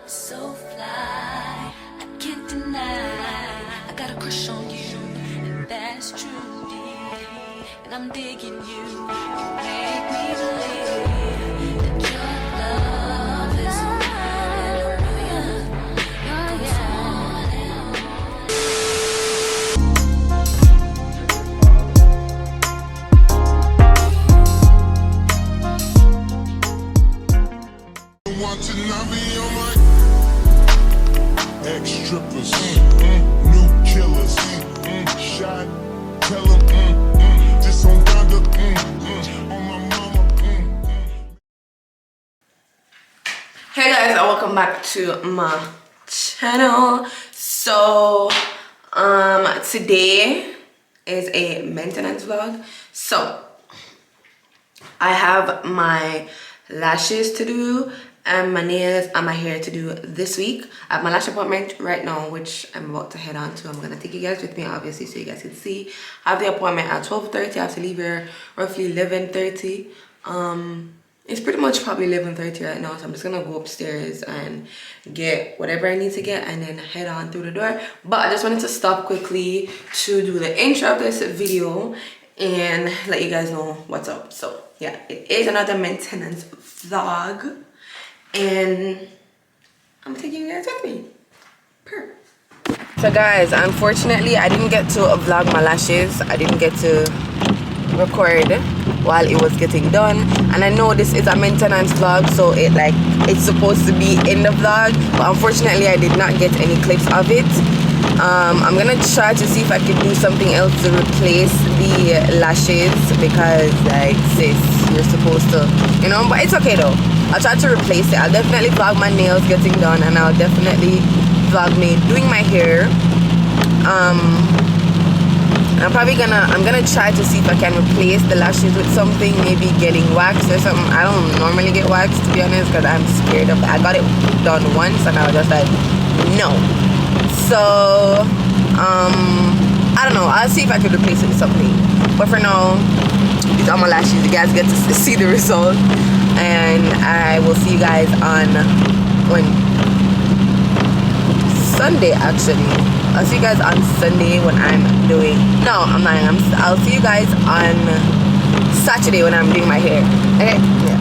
So fly, I can't deny. I got a crush on you, and that's true. And I'm digging you. Make me believe that your love is hallelujah. Oh yeah. Watching, I be on my ex-strippers, new killers, shot, tell them, just on Donda, on my mama, Hey guys, and welcome back to my channel. So today is a maintenance vlog. So I have my lashes to do and my nails and my hair to do this week. I have my lash appointment right now, which I'm about to head on to. I'm gonna take you guys with me, obviously, so you guys can see. I have the appointment at 12:30. I have to leave here roughly 11:30. It's pretty much probably 11:30 right now, so I'm just gonna go upstairs and get whatever I need to get and then head on through the door. But I just wanted to stop quickly to do the intro of this video and let you guys know what's up. So yeah, it is another maintenance vlog and I'm taking you guys with me. So guys, unfortunately I didn't get to vlog my lashes. I didn't get to record while it was getting done, and I know this is a maintenance vlog, so it's supposed to be in the vlog, but unfortunately I did not get any clips of it. I'm gonna try to see if I can do something else to replace the lashes, because like sis, you're supposed to, you know, but it's okay though. I'll try to replace it. I'll definitely vlog my nails getting done, and I'll definitely vlog me doing my hair. I'm gonna try to see if I can replace the lashes with something, maybe getting waxed or something. I don't normally get waxed, to be honest, because I'm scared of that. I got it done once and I was just like, no. So I don't know, I'll see if I could replace it with something, but for now these are my lashes. You guys get to see the result, and I will see you guys on Sunday. Actually, I'll see you guys on Sunday when I'm doing, no, I'm lying, I'll see you guys on Saturday when I'm doing my hair. Okay, yeah.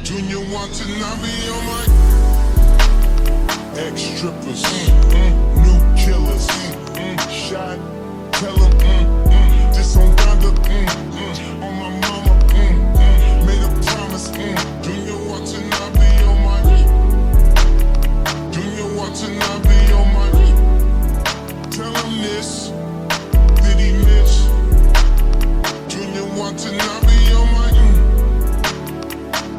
Junior watching, I be on my ex-strippers, new killers, shot, tell them, just on Donda, on my mama, made a promise, Junior watching, I be on my, Junior watching, I be on my, tell him this, did he miss, Junior watching, I be on my,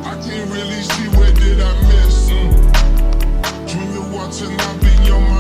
I can't really see where did I miss, Junior watching, I be on my.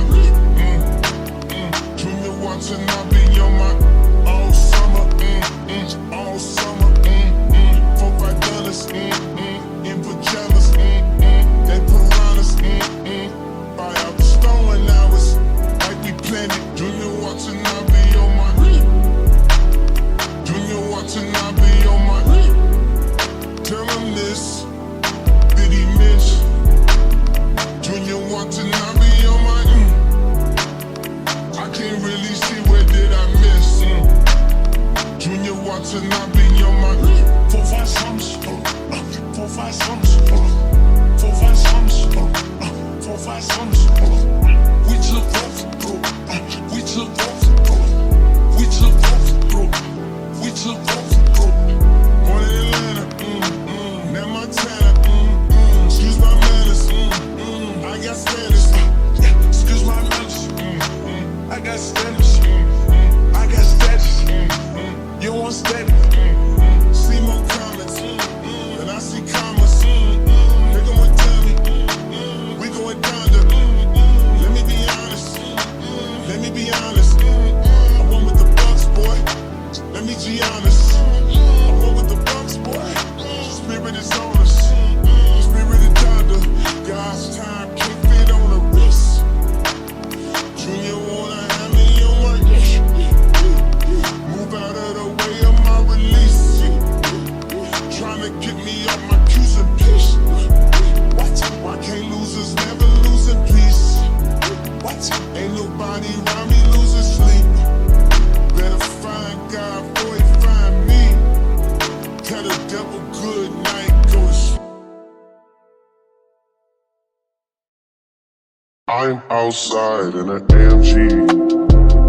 I'm outside in an AMG,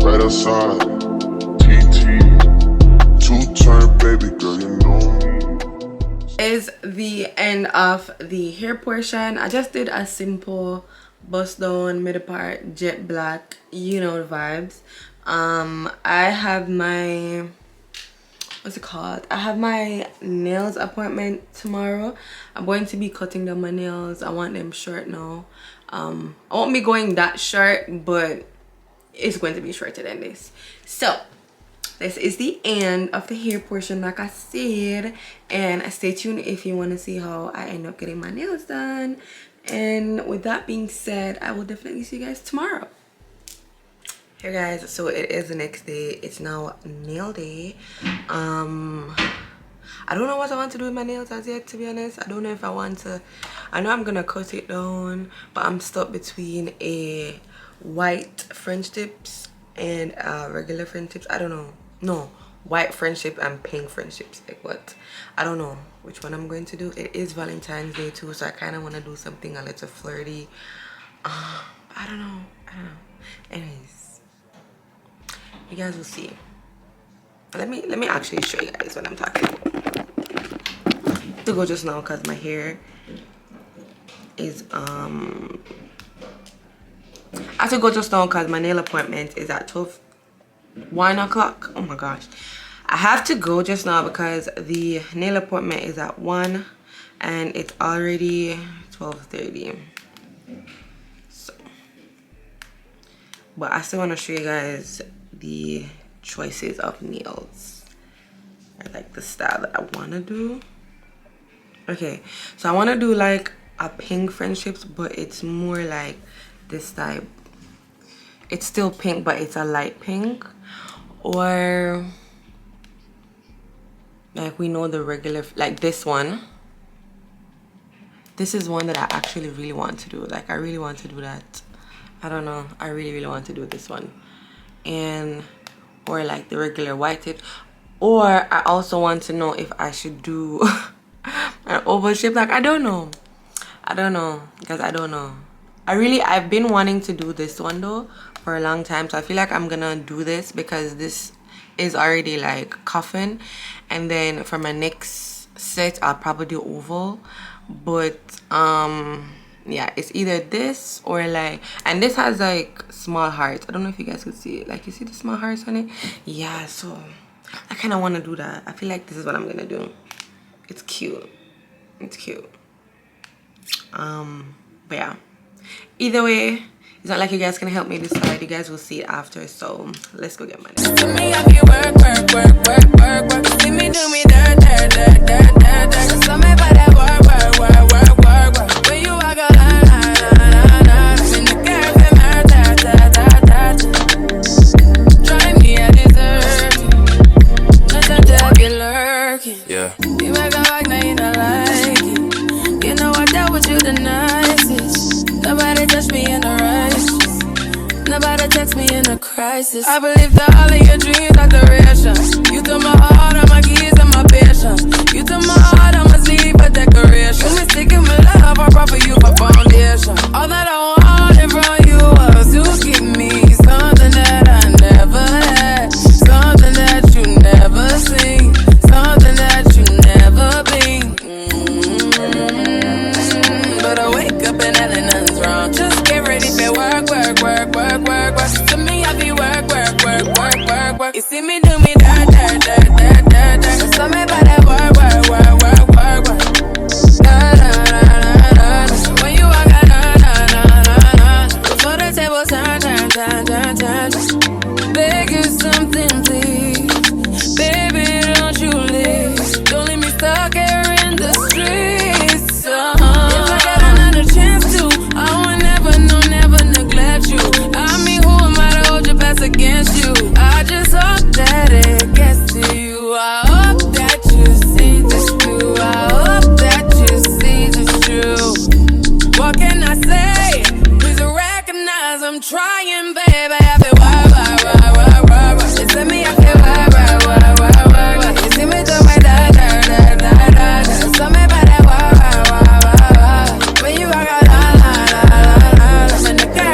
right outside, TT, two-turn baby girl, you know me. Is the end of the hair portion. I just did a simple bust down middle part, jet black, you know the vibes. I have my, what's it called, I have my nails appointment tomorrow. I'm going to be cutting down my nails. I want them short now. I won't be going that short, but it's going to be shorter than this. So this is the end of the hair portion, like I said, and stay tuned if you want to see how I end up getting my nails done. And with that being said, I will definitely see you guys tomorrow. Hey guys, so it is the next day. It's now nail day. I don't know what I want to do with my nails as yet, to be honest. I don't know if I want to, I know I'm gonna cut it down, but I'm stuck between a white French tips and regular French tips. I don't know. No, white French tip and pink French tips. Like what? I don't know which one I'm going to do. It is Valentine's Day too, so I kind of want to do something a little flirty. I don't know. Anyways, you guys will see. Let me actually show you guys what I'm talking about. To go just now because my hair is I have to go just now because my nail appointment is at 1 o'clock. Oh my gosh, I have to go just now because the nail appointment is at 1 and it's already 12:30. So, but I still want to show you guys the choices of nails. I like the style that I want to do. Okay, so I want to do like a pink French tips, but it's more like this type. It's still pink, but it's a light pink. Or like we know the regular, like this one. This is one that I actually really want to do. Like I really want to do that. I don't know, I really want to do this one. And or like the regular white tip. Or I also want to know if I should do an oval shape. Like I don't know because I don't know. I've been wanting to do this one though for a long time, so I feel like I'm gonna do this because this is already like coffin, and then for my next set I'll probably do oval. But yeah, it's either this or like, and this has like small hearts. I don't know if you guys could see it. Like you see the small hearts on it? Yeah, so I kind of want to do that. I feel like this is what I'm gonna do. It's cute. It's cute. But yeah, either way, it's not like you guys can help me decide. You guys will see it after. So let's go get my nails. To me, I feel work. See me do me dirt. So me by that work. When you walk a line. In the girl, drive me a dessert. Nothing to have you lurking. Yeah. You make a like, now you don't like it. You know I dealt with you the nicest. Nobody touched me in the righteous. Nobody text me in a crisis. I believe that all of your dreams are duration. You took my heart, all my keys, and my patience. You took my heart, I must leave a decoration. You mistaken my love, I brought for you for foundation. All that I wanted from you was to give me something that I never had, something that you never seen, something that you never been. But I wake up and nothing's wrong. Just get ready for work. To me, I be work. You see me do me dirt. So me by that work. When you walk out, before the table turn. Beg you something, please. Baby, don't you leave. Don't leave me stuck here in the streets. If I got another chance to, I would never neglect you. I mean, who am I to hold your past against you? I just hope that it gets to you. I hope that you see this through. I hope that you see this true. What can I say? Please recognize I'm trying, baby. I feel work. You see me, I feel work. You see me do my dirt. So me by that work. When you walk out, I'm in the girl.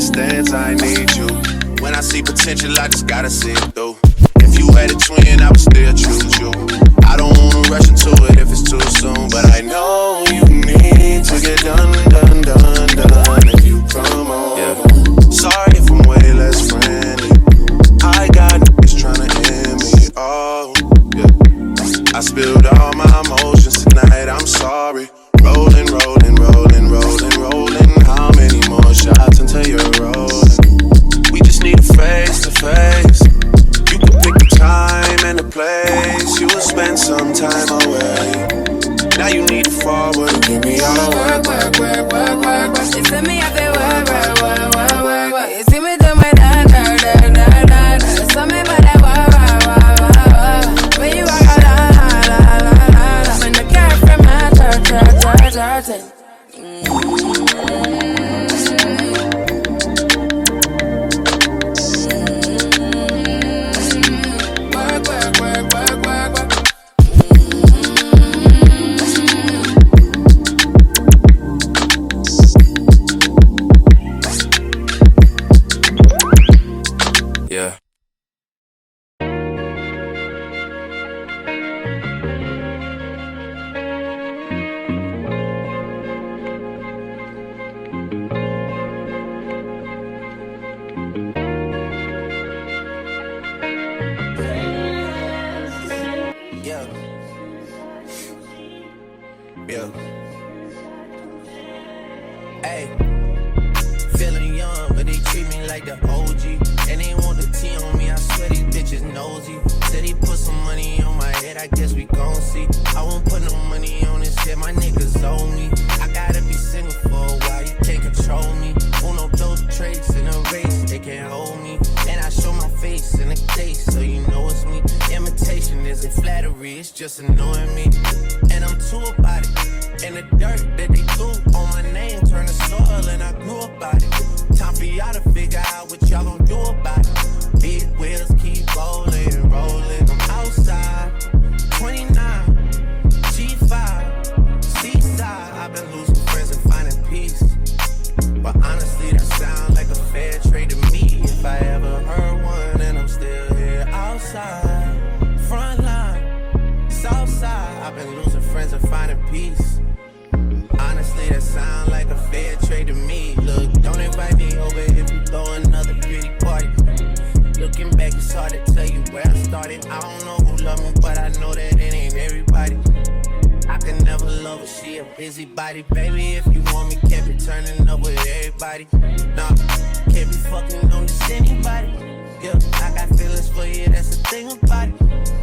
understands I need you. When I see potential, I just gotta see it through. If you had a twin, I would still choose you. I don't wanna rush into it if it's too soon, but I know you need to get done if you come on. Yeah. Sorry if I'm way less friendly. I got niggas tryna end me. Oh, yeah. I spilled all my emotions tonight. I'm sorry. Rolling. How many more shots until you're rolling? We just need a face to face. You can pick the time and the place. You will spend some time away. Now you need to forward and give me all the work. You feel me? I feel work. You see me do my da. So me by that work. When you walk out, I'm in the car from my church. Yeah. Yeah. Hey, feeling young, but they treat me like the OG. And they want the T on me, I swear these bitches nosy. Said he put some money on my head, I guess we gon' see. I won't put no money on this shit, my niggas owe me. I gotta be single for a while, you can't control me. Uno, those traits in a race, they can't hold me. And I show my face in the case, so you know it's me. Imitation isn't flattery, it's just annoying me. And I'm too about it. And the dirt that they threw on my name turned to soil, and I grew about it. Time for y'all to figure out what y'all gon' do about it. Big wheels keep rolling. I'm outside, 29, G5, seaside. I've been losing friends and finding peace. But honestly, that sounds like a fair trade to me. If I ever heard one, and I'm still here outside, front line, south side. I've been losing friends and finding peace. Honestly, that sound like a fair trade to me. Look, don't invite me over if you throw another pretty party. Looking back, it's hard to tell you where I started. I don't know who loved me, but I know that it ain't everybody. I can never love her, she a busybody. Baby, if you want me, can't be turning up with everybody. Nah, can't be fucking on this anybody. Yeah, I got feelings for you, that's the thing about it.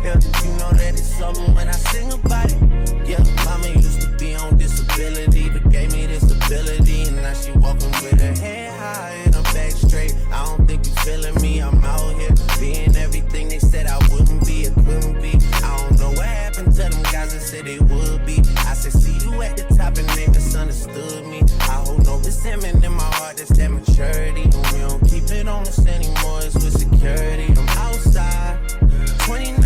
Yeah, you know that it's something when I sing about it. Yeah, mama used to be on disability, but gave me this ability. And now she walking with her head high and her back straight. I don't think you feeling me, I'm out here being everything they said I wouldn't be, it couldn't be. I don't know what happened to them guys that said they would be. I said, see you at the top and they misunderstood me. I hold no resentment in my heart, that's that maturity. And we don't keep it on us anymore, it's with security. I'm outside, 29,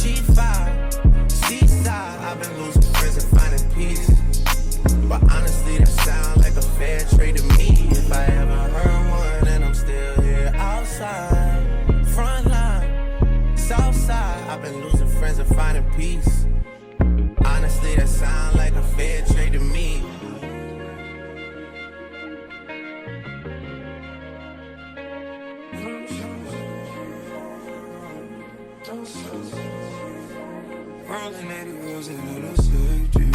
G5, seaside. I've been losing friends and finding peace. But honestly, that sound like a fair trade to me. If I ever heard one, and I'm still here outside, front line, south side. I've been losing friends and finding peace. Honestly, that sound like a fair trade to me. Rolling 80 wheels and it'll save you.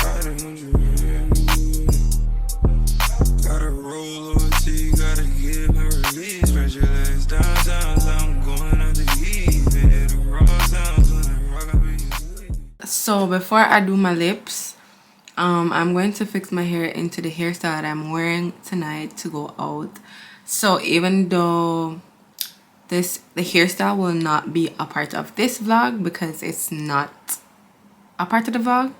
Riding on you. Gotta roll OT, gotta give her release. Spread your legs downtown, so I'm going out the heat. Hit the raw sounds when I rock up in your. So before I do my lips, I'm going to fix my hair into the hairstyle that I'm wearing tonight to go out. So even though the hairstyle will not be a part of this vlog because it's not a part of the vlog,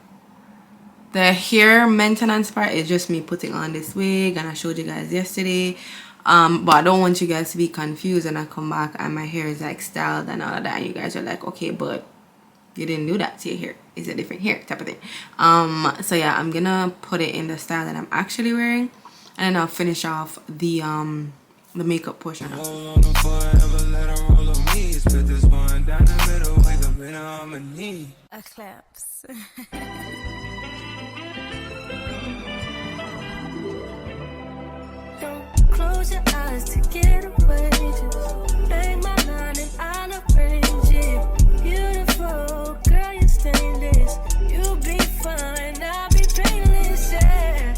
the hair maintenance part is just me putting on this wig, and I showed you guys yesterday. But I don't want you guys to be confused and I come back and my hair is like styled and all of that, and you guys are like, okay, but you didn't do that to your hair, it's a different hair type of thing. So yeah, I'm gonna put it in the style that I'm actually wearing. and then I'll finish off the makeup portion of it. Roll on the forever, let her roll on me. Split this one down the middle, wake up in harmony. A claps. Don't close your eyes to get away. Just bang my line and I'll arrange it. Beautiful girl, you're stainless. You'll be fine, I'll be painless. Yeah.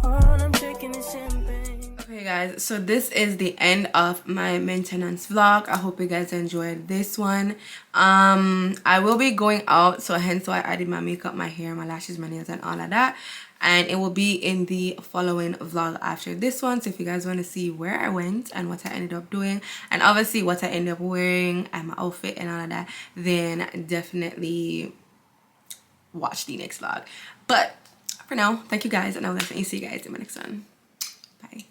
All I'm drinking is champagne. Okay guys, so this is the end of my maintenance vlog. I hope you guys enjoyed this one. I will be going out, so hence why I did my makeup, my hair, my lashes, my nails and all of that, and it will be in the following vlog after this one. So if you guys want to see where I went and what I ended up doing, and obviously what I ended up wearing and my outfit and all of that, then definitely watch the next vlog. But for now, thank you guys, and I will definitely see you guys in my next one. Bye.